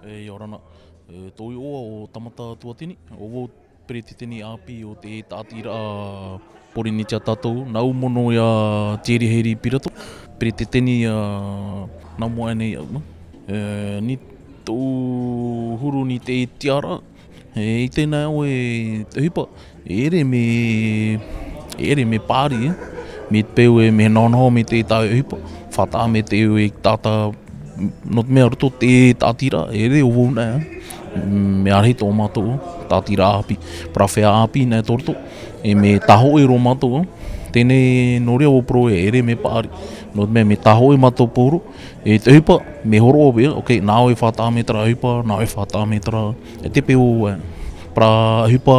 Orana, toi o tamata tuatini, o peretiteni api o te taatiraa Porinetia Tatau, nau mono ia tere heri pirato, peretiteni nau moa nei au. Ni tō huru ni te tiara, I tēnā au te hipa, ere me pāri, me pēu me nānao me te tāu hipa, whata me te tāta, not mea roto te taatiraa, ere o wona, me arhi tō mātou, taatiraa api, prawhea api nē tōrto, me taho ro mātou, tēnei norea o pro ere me pāri, not mea me taho mātou pōro, te hipa, me horo o bea, ok, nāo whata me tara hipa, nāo whata me tara, te pēo, pra hipa,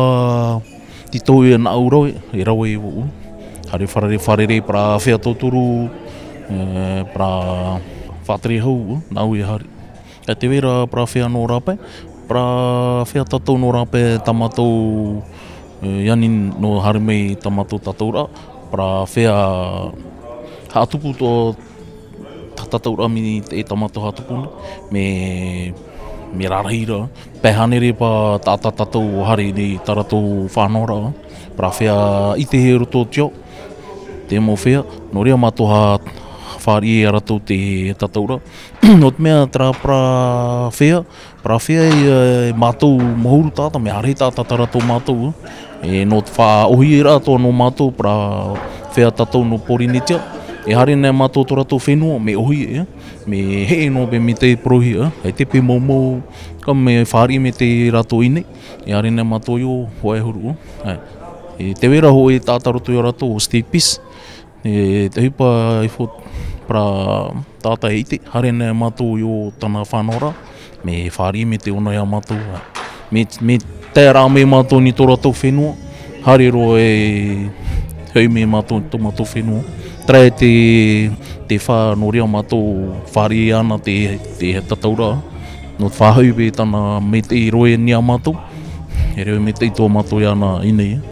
ti tōu nā urau, rau o, hare farerei, pra whea tōturu, pra whātere hau, nau hari. Te wera pra whea no rape, pra whea tatou no rape tamatou, yani no harimei tamatou taataraa, pra whea haatupu tō taataraa mi te tamatou haatupu, me rarahira, pehanere pa tāta tatou hari ni taratou faanahora'a, pra whea I te he roto tio, te mo whea, no rea mātoha whārie a ratou te taataraa. Not mea tra pra whea I mātou mohuru tāta, me hare tāta ratou mātou, not wha ohi e rātou no mātou pra whea tātou no Porinetia, hare nē mātou tō ratou whenua, me ohi me hee no be me te prohi, te pe momo, ka me whāri me te ratou ine, hare nē mātou yo hoa huru. Te wera ho tāta roto i ratou o Steve Peace, te hipa I fo pra tāta Hiti, hare nē mātou yo tana whanahora'a, me whāri me te ona ia mātou, me te rā me mātou ni tō ratou whenua, hare ro hei me mātou tō mātou whenua. Trai te wha no rea mātou whāri ana te taataraa, no whāhau be tana me te roe ni a mātou, e reo me te tō mātou i ana inei.